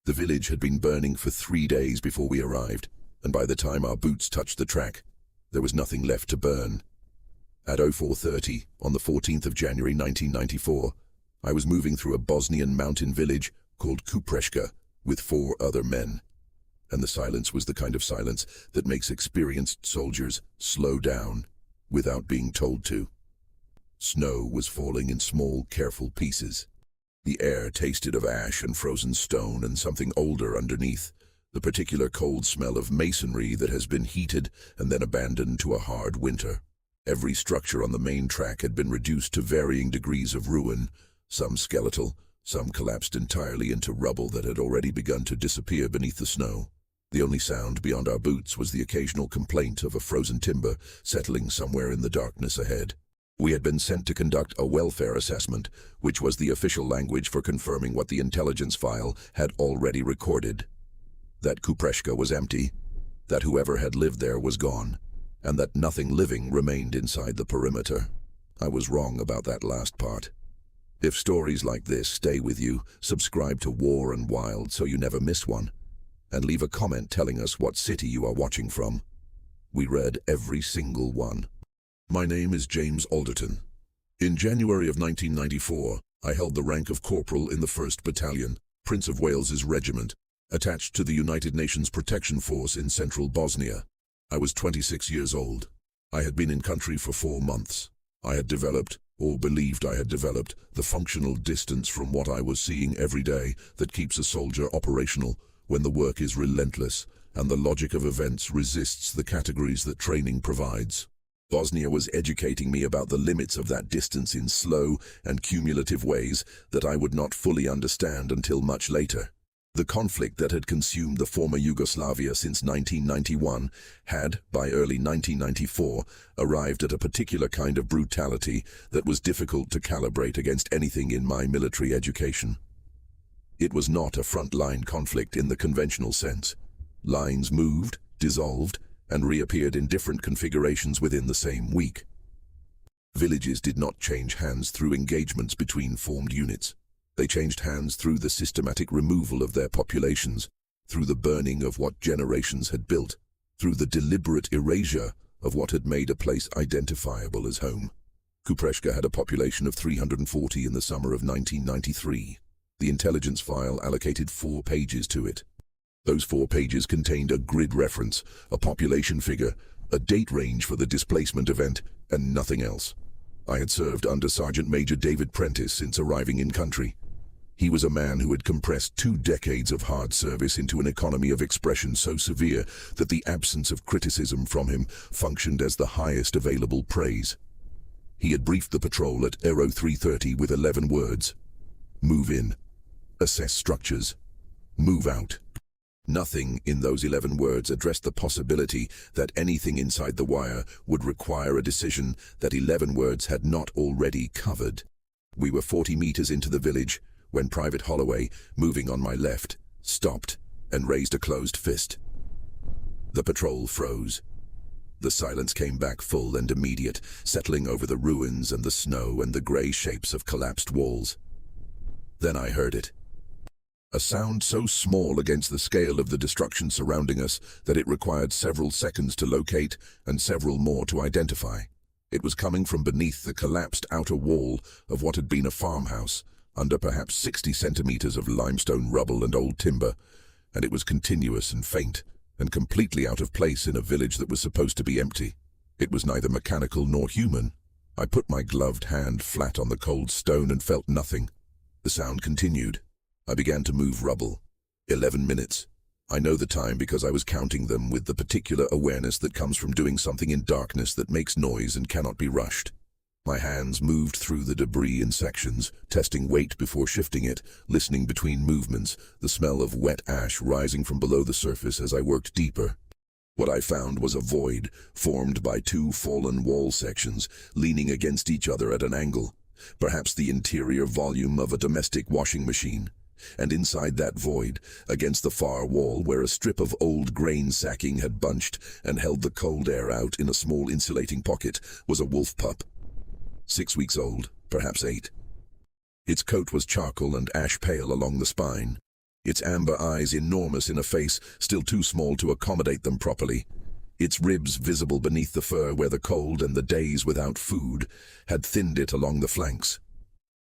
The village had been burning for 3 days before we arrived, and by the time our boots touched the track, there was nothing left to burn. At 04:30, on the 14th of January 1994, I was moving through a Bosnian mountain village called Kupreshka with 4 other men. And the silence was the kind of silence that makes experienced soldiers slow down without being told to. Snow was falling in small, careful pieces. The air tasted of ash and frozen stone and something older underneath, the particular cold smell of masonry that has been heated and then abandoned to a hard winter. Every structure on the main track had been reduced to varying degrees of ruin, some skeletal, some collapsed entirely into rubble that had already begun to disappear beneath the snow. The only sound beyond our boots was the occasional complaint of a frozen timber settling somewhere in the darkness ahead. We had been sent to conduct a welfare assessment, which was the official language for confirming what the intelligence file had already recorded. That Kupreshka was empty, that whoever had lived there was gone, and that nothing living remained inside the perimeter. I was wrong about that last part. If stories like this stay with you, subscribe to War and Wild so you never miss one, and leave a comment telling us what city you are watching from. We read every single one. My name is James Alderton. In January of 1994, I held the rank of corporal in the 1st Battalion, Prince of Wales's regiment, attached to the United Nations Protection Force in central Bosnia. I was 26 years old. I had been in country for 4 months. I had developed, or believed I had developed, the functional distance from what I was seeing every day that keeps a soldier operational when the work is relentless and the logic of events resists the categories that training provides. Bosnia was educating me about the limits of that distance in slow and cumulative ways that I would not fully understand until much later. The conflict that had consumed the former Yugoslavia since 1991 had, by early 1994, arrived at a particular kind of brutality that was difficult to calibrate against anything in my military education. It was not a front-line conflict in the conventional sense. Lines moved, dissolved, and reappeared in different configurations within the same week. Villages did not change hands through engagements between formed units. They changed hands through the systematic removal of their populations, through the burning of what generations had built, through the deliberate erasure of what had made a place identifiable as home. Kupreshka had a population of 340 in the summer of 1993. The intelligence file allocated 4 pages to it. Those 4 pages contained a grid reference, a population figure, a date range for the displacement event, and nothing else. I had served under Sergeant Major David Prentice since arriving in country. He was a man who had compressed 2 decades of hard service into an economy of expression so severe that the absence of criticism from him functioned as the highest available praise. He had briefed the patrol at 03:30 with 11 words. Move in. Assess structures. Move out. Nothing in those 11 words addressed the possibility that anything inside the wire would require a decision that 11 words had not already covered. We were 40 meters into the village when Private Holloway, moving on my left, stopped and raised a closed fist. The patrol froze. The silence came back full and immediate, settling over the ruins and the snow and the gray shapes of collapsed walls. Then I heard it. A sound so small against the scale of the destruction surrounding us that it required several seconds to locate and several more to identify. It was coming from beneath the collapsed outer wall of what had been a farmhouse, under perhaps 60 centimeters of limestone rubble and old timber, and it was continuous and faint, and completely out of place in a village that was supposed to be empty. It was neither mechanical nor human. I put my gloved hand flat on the cold stone and felt nothing. The sound continued. I began to move rubble. 11 minutes. I know the time because I was counting them with the particular awareness that comes from doing something in darkness that makes noise and cannot be rushed. My hands moved through the debris in sections, testing weight before shifting it, listening between movements, the smell of wet ash rising from below the surface as I worked deeper. What I found was a void formed by 2 fallen wall sections leaning against each other at an angle, perhaps the interior volume of a domestic washing machine. And inside that void, against the far wall where a strip of old grain sacking had bunched and held the cold air out in a small insulating pocket, was a wolf pup. 6 weeks old, perhaps 8. Its coat was charcoal and ash pale along the spine. its amber eyes enormous in a face still too small to accommodate them properly, its ribs visible beneath the fur where the cold and the days without food had thinned it along the flanks.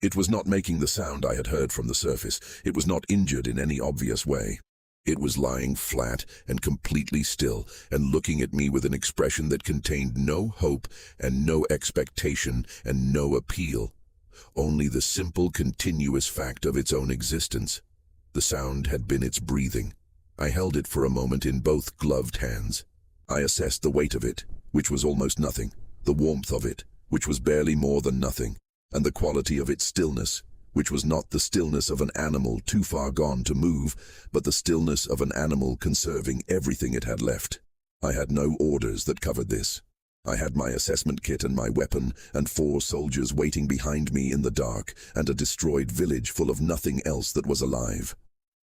It was not making the sound I had heard from the surface. It was not injured in any obvious way. It was lying flat and completely still and looking at me with an expression that contained no hope and no expectation and no appeal, only the simple continuous fact of its own existence. The sound had been its breathing. I held it for a moment in both gloved hands. I assessed the weight of it, which was almost nothing, the warmth of it, which was barely more than nothing, and the quality of its stillness, which was not the stillness of an animal too far gone to move, but the stillness of an animal conserving everything it had left. I had no orders that covered this. I had my assessment kit and my weapon, and 4 soldiers waiting behind me in the dark, and a destroyed village full of nothing else that was alive.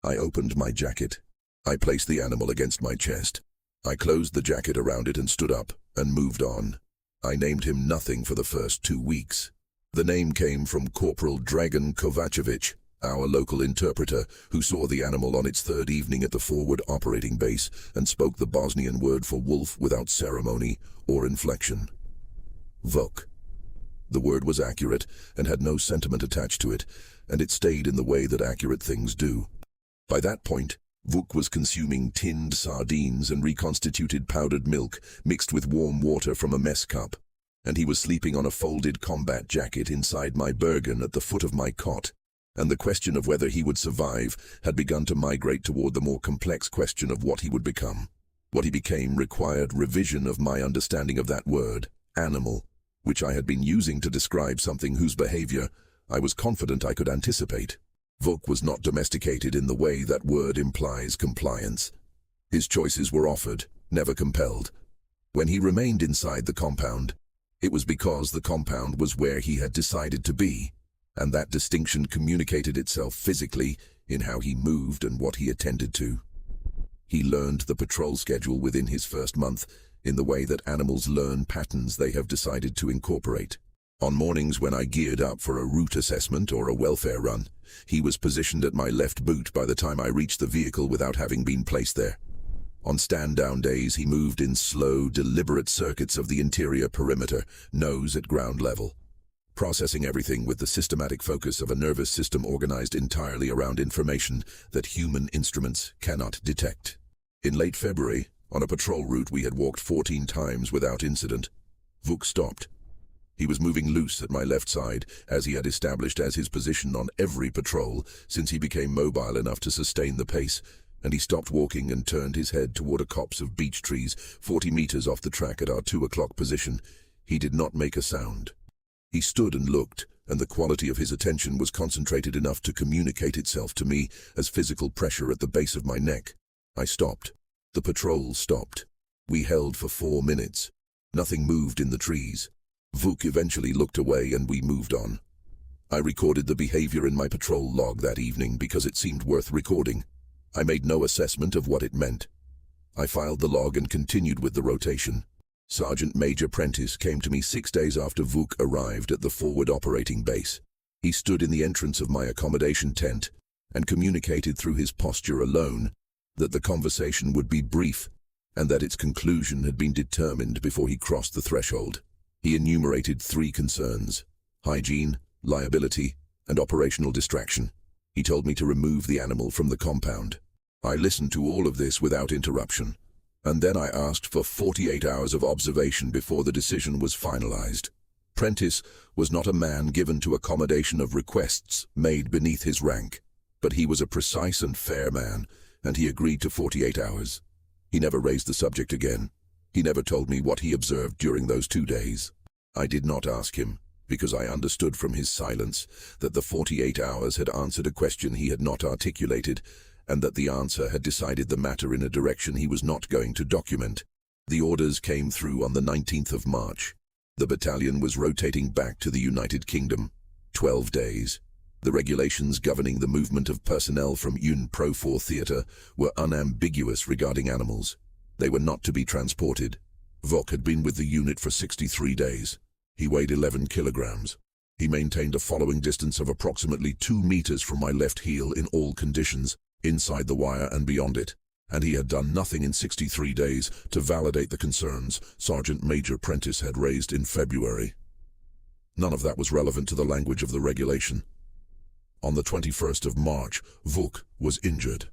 I opened my jacket. I placed the animal against my chest. I closed the jacket around it and stood up, and moved on. I named him nothing for the first 2 weeks. The name came from Corporal Dragan Kovacevic, our local interpreter, who saw the animal on its 3rd evening at the forward operating base and spoke the Bosnian word for wolf without ceremony or inflection. Vuk. The word was accurate and had no sentiment attached to it, and it stayed in the way that accurate things do. By that point, Vuk was consuming tinned sardines and reconstituted powdered milk mixed with warm water from a mess cup, and he was sleeping on a folded combat jacket inside my Bergen at the foot of my cot, and the question of whether he would survive had begun to migrate toward the more complex question of what he would become. What he became required revision of my understanding of that word, animal, which I had been using to describe something whose behavior I was confident I could anticipate. Vuk was not domesticated in the way that word implies compliance. His choices were offered, never compelled. When he remained inside the compound, it was because the compound was where he had decided to be, and that distinction communicated itself physically in how he moved and what he attended to. He learned the patrol schedule within his first month in the way that animals learn patterns they have decided to incorporate. On mornings when I geared up for a route assessment or a welfare run, he was positioned at my left boot by the time I reached the vehicle without having been placed there. On stand-down days, he moved in slow, deliberate circuits of the interior perimeter, nose at ground level, processing everything with the systematic focus of a nervous system organized entirely around information that human instruments cannot detect. In late February, on a patrol route we had walked 14 times without incident, Vuk stopped. He was moving loose at my left side, as he had established as his position on every patrol since he became mobile enough to sustain the pace, and he stopped walking and turned his head toward a copse of beech trees 40 meters off the track at our 2 o'clock position. He did not make a sound. He stood and looked, and the quality of his attention was concentrated enough to communicate itself to me as physical pressure at the base of my neck. I stopped. The patrol stopped. We held for 4 minutes. Nothing moved in the trees. Vuk eventually looked away and we moved on. I recorded the behavior in my patrol log that evening because it seemed worth recording. I made no assessment of what it meant. I filed the log and continued with the rotation. Sergeant Major Prentice came to me 6 days after Vuk arrived at the forward operating base. He stood in the entrance of my accommodation tent and communicated through his posture alone that the conversation would be brief and that its conclusion had been determined before he crossed the threshold. He enumerated 3 concerns: hygiene, liability, and operational distraction. He told me to remove the animal from the compound. I listened to all of this without interruption, and then I asked for 48 hours of observation before the decision was finalized. Prentice was not a man given to accommodation of requests made beneath his rank, but he was a precise and fair man, and he agreed to 48 hours. He never raised the subject again. He never told me what he observed during those 2 days. I did not ask him, because I understood from his silence that the 48 hours had answered a question he had not articulated, and that the answer had decided the matter in a direction he was not going to document. The orders came through on the 19th of March. The battalion was rotating back to the United Kingdom. 12 days. The regulations governing the movement of personnel from UN-Pro-4 theater were unambiguous regarding animals. They were not to be transported. Vuk had been with the unit for 63 days. He weighed 11 kilograms. He maintained a following distance of approximately 2 meters from my left heel in all conditions. inside the wire and beyond it, and he had done nothing in 63 days to validate the concerns Sergeant Major Prentice had raised in February. None of that was relevant to the language of the regulation. On the 21st of March, Vuk was injured.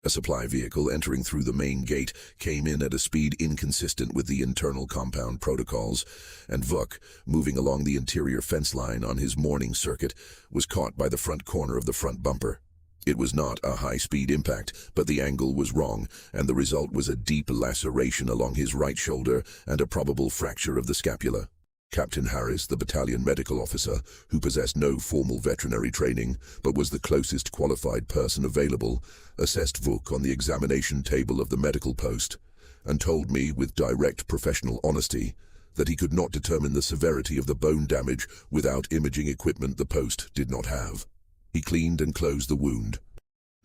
A supply vehicle entering through the main gate came in at a speed inconsistent with the internal compound protocols, and Vuk, moving along the interior fence line on his morning circuit, was caught by the front corner of the front bumper. It was not a high-speed impact, but the angle was wrong, and the result was a deep laceration along his right shoulder and a probable fracture of the scapula. Captain Harris, the battalion medical officer, who possessed no formal veterinary training but was the closest qualified person available, assessed Vuk on the examination table of the medical post and told me with direct professional honesty that he could not determine the severity of the bone damage without imaging equipment the post did not have. He cleaned and closed the wound.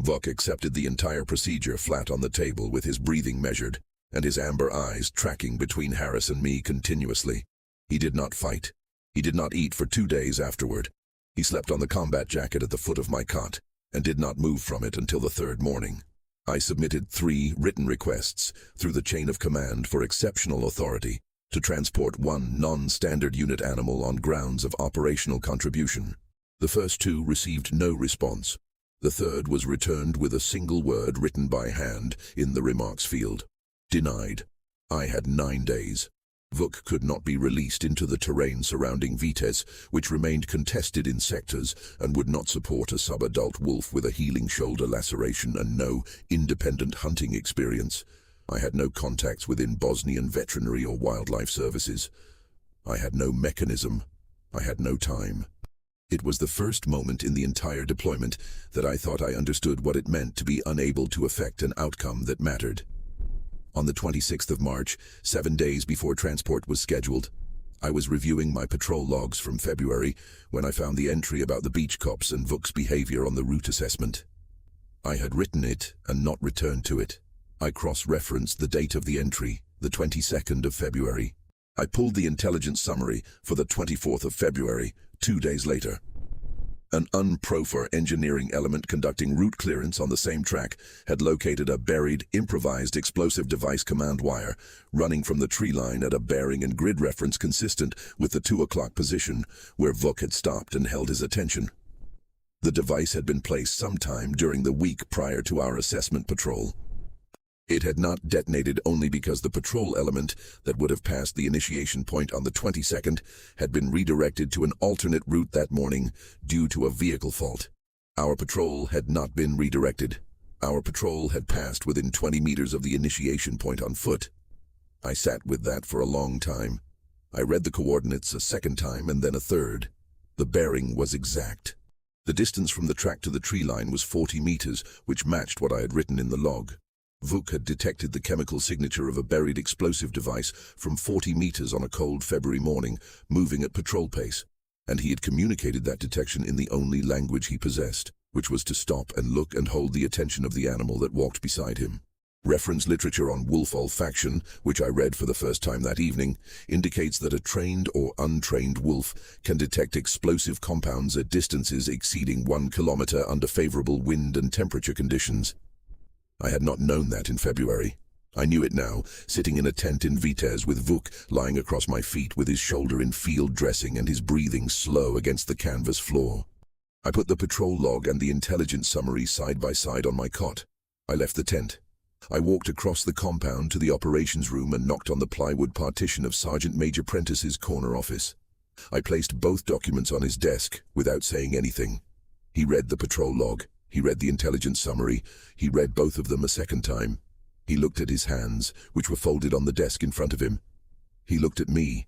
Vuk accepted the entire procedure flat on the table with his breathing measured and his amber eyes tracking between Harris and me continuously. He did not fight. He did not eat for 2 days afterward. He slept on the combat jacket at the foot of my cot and did not move from it until the 3rd morning. I submitted 3 written requests through the chain of command for exceptional authority to transport 1 non-standard unit animal on grounds of operational contribution. The first 2 received no response. The 3rd was returned with a single word written by hand in the remarks field. Denied. I had 9 days. Vuk could not be released into the terrain surrounding Vitez, which remained contested in sectors and would not support a sub-adult wolf with a healing shoulder laceration and no independent hunting experience. I had no contacts within Bosnian veterinary or wildlife services. I had no mechanism. I had no time. It was the first moment in the entire deployment that I thought I understood what it meant to be unable to effect an outcome that mattered. On the 26th of March, 7 days before transport was scheduled, I was reviewing my patrol logs from February when I found the entry about the beach cops and Vuk's behavior on the route assessment. I had written it and not returned to it. I cross-referenced the date of the entry, the 22nd of February. I pulled the intelligence summary for the 24th of February, 2 days later. An UNPROFOR engineering element conducting route clearance on the same track had located a buried, improvised explosive device command wire running from the tree line at a bearing and grid reference consistent with the 2 o'clock position where Vuk had stopped and held his attention. The device had been placed sometime during the week prior to our assessment patrol. It had not detonated only because the patrol element that would have passed the initiation point on the 22nd had been redirected to an alternate route that morning due to a vehicle fault. Our patrol had not been redirected. Our patrol had passed within 20 meters of the initiation point on foot. I sat with that for a long time. I read the coordinates a second time and then a third. The bearing was exact. The distance from the track to the tree line was 40 meters, which matched what I had written in the log. Vuk had detected the chemical signature of a buried explosive device from 40 meters on a cold February morning, moving at patrol pace, and he had communicated that detection in the only language he possessed, which was to stop and look and hold the attention of the animal that walked beside him. Reference literature on wolf olfaction, which I read for the first time that evening, indicates that a trained or untrained wolf can detect explosive compounds at distances exceeding 1 kilometer under favorable wind and temperature conditions. I had not known that in February. I knew it now, sitting in a tent in Vitez with Vuk lying across my feet with his shoulder in field dressing and his breathing slow against the canvas floor. I put the patrol log and the intelligence summary side by side on my cot. I left the tent. I walked across the compound to the operations room and knocked on the plywood partition of Sergeant Major Prentice's corner office. I placed both documents on his desk without saying anything. He read the patrol log. He read the intelligence summary. He read both of them a second time. He looked at his hands, which were folded on the desk in front of him. He looked at me.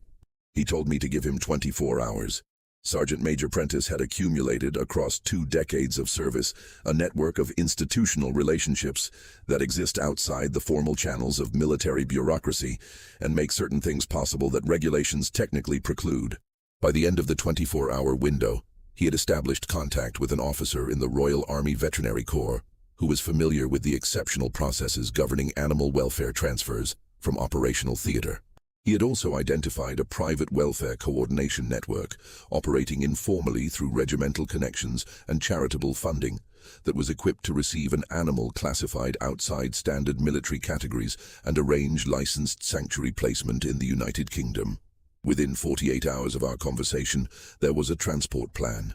He told me to give him 24 hours. Sergeant Major Prentice had accumulated across 2 decades of service a network of institutional relationships that exist outside the formal channels of military bureaucracy and make certain things possible that regulations technically preclude. By the end of the 24-hour window, he had established contact with an officer in the Royal Army Veterinary Corps who was familiar with the exceptional processes governing animal welfare transfers from operational theater. He had also identified a private welfare coordination network operating informally through regimental connections and charitable funding that was equipped to receive an animal classified outside standard military categories and arrange licensed sanctuary placement in the United Kingdom. Within 48 hours of our conversation, there was a transport plan.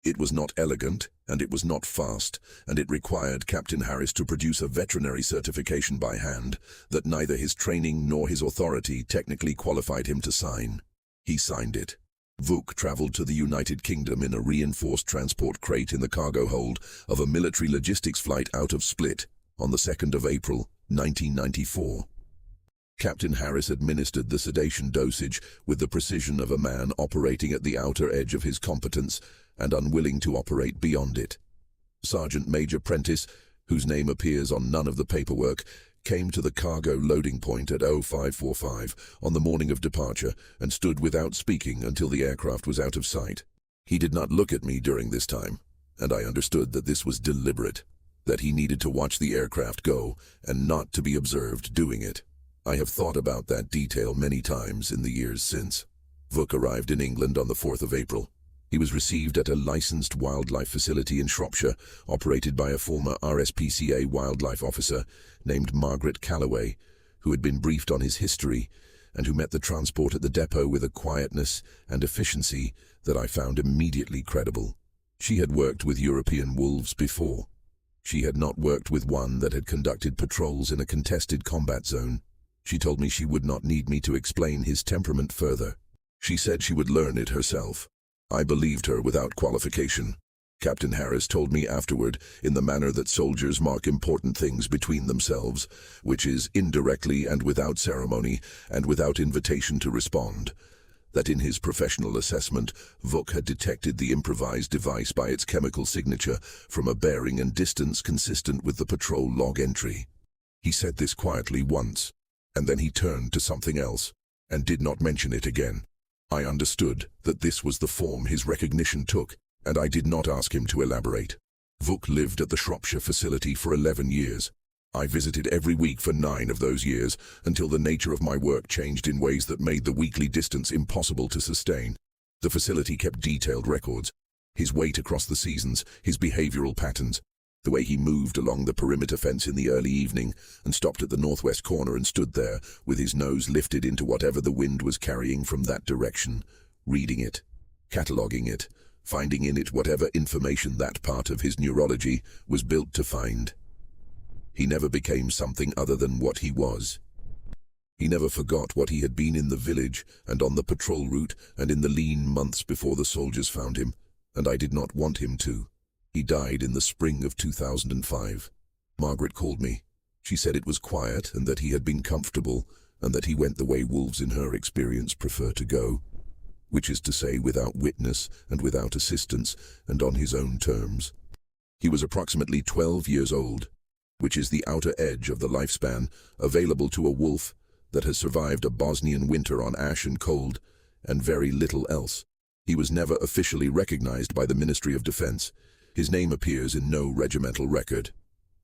It was not elegant, and it was not fast, and it required Captain Harris to produce a veterinary certification by hand that neither his training nor his authority technically qualified him to sign. He signed it. Vuk traveled to the United Kingdom in a reinforced transport crate in the cargo hold of a military logistics flight out of Split on the 2nd of April, 1994. Captain Harris administered the sedation dosage with the precision of a man operating at the outer edge of his competence and unwilling to operate beyond it. Sergeant Major Prentice, whose name appears on none of the paperwork, came to the cargo loading point at 0545 on the morning of departure and stood without speaking until the aircraft was out of sight. He did not look at me during this time, and I understood that this was deliberate, that he needed to watch the aircraft go and not to be observed doing it. I have thought about that detail many times in the years since. Vuk arrived in England on the 4th of April. He was received at a licensed wildlife facility in Shropshire, operated by a former RSPCA wildlife officer named Margaret Calloway, who had been briefed on his history and who met the transport at the depot with a quietness and efficiency that I found immediately credible. She had worked with European wolves before. She had not worked with one that had conducted patrols in a contested combat zone. She told me she would not need me to explain his temperament further. She said she would learn it herself. I believed her without qualification. Captain Harris told me afterward, in the manner that soldiers mark important things between themselves, which is indirectly and without ceremony and without invitation to respond, that in his professional assessment, Vuk had detected the improvised device by its chemical signature from a bearing and distance consistent with the patrol log entry. He said this quietly once, and then he turned to something else and did not mention it again. I understood that this was the form his recognition took, and I did not ask him to elaborate. Vuk lived at the Shropshire facility for 11 years. I visited every week for 9 of those years, until the nature of my work changed in ways that made the weekly distance impossible to sustain. The facility kept detailed records. His weight across the seasons, his behavioral patterns, the way he moved along the perimeter fence in the early evening and stopped at the northwest corner and stood there with his nose lifted into whatever the wind was carrying from that direction, reading it, cataloguing it, finding in it whatever information that part of his neurology was built to find. He never became something other than what he was. He never forgot what he had been in the village and on the patrol route and in the lean months before the soldiers found him, and I did not want him to. He died in the spring of 2005. Margaret called me. She said it was quiet and that he had been comfortable and that he went the way wolves in her experience prefer to go, which is to say without witness and without assistance and on his own terms. He was approximately 12 years old, which is the outer edge of the lifespan available to a wolf that has survived a Bosnian winter on ash and cold and very little else. He was never officially recognized by the Ministry of Defense. His name appears in no regimental record.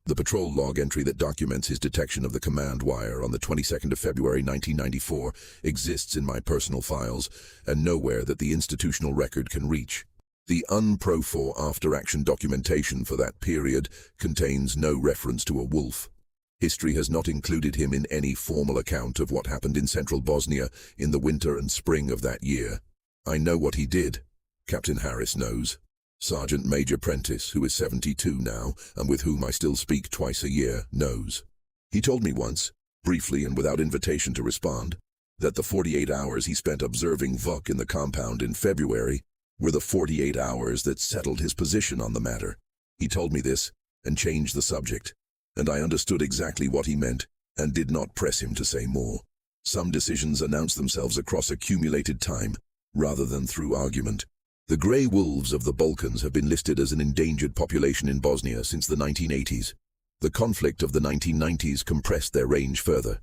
The patrol log entry that documents his detection of the command wire on the 22nd of February 1994 exists in my personal files and nowhere that the institutional record can reach. The UNPROFOR after-action documentation for that period contains no reference to a wolf. History has not included him in any formal account of what happened in central Bosnia in the winter and spring of that year. I know what he did. Captain Harris knows. Sergeant Major Prentice, who is 72 now, and with whom I still speak twice a year, knows. He told me once, briefly and without invitation to respond, that the 48 hours he spent observing Vuk in the compound in February were the 48 hours that settled his position on the matter. He told me this and changed the subject, and I understood exactly what he meant and did not press him to say more. Some decisions announce themselves across accumulated time, rather than through argument. The grey wolves of the Balkans have been listed as an endangered population in Bosnia since the 1980s. The conflict of the 1990s compressed their range further.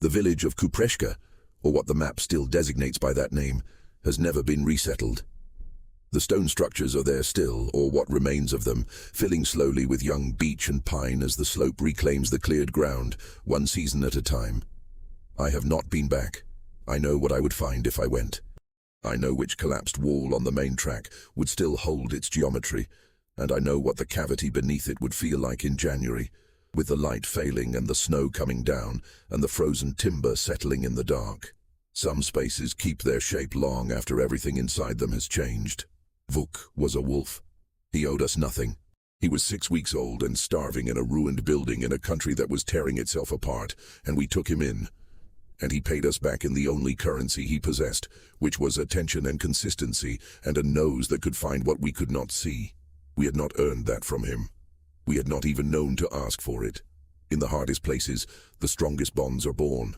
The village of Kupreshka, or what the map still designates by that name, has never been resettled. The stone structures are there still, or what remains of them, filling slowly with young beech and pine as the slope reclaims the cleared ground, one season at a time. I have not been back. I know what I would find if I went. I know which collapsed wall on the main track would still hold its geometry, and I know what the cavity beneath it would feel like in January, with the light failing and the snow coming down and the frozen timber settling in the dark. Some spaces keep their shape long after everything inside them has changed. Vuk was a wolf. He owed us nothing. He was 6 weeks old and starving in a ruined building in a country that was tearing itself apart, and we took him in. And he paid us back in the only currency he possessed, which was attention and consistency, and a nose that could find what we could not see. We had not earned that from him. We had not even known to ask for it. In the hardest places, the strongest bonds are born.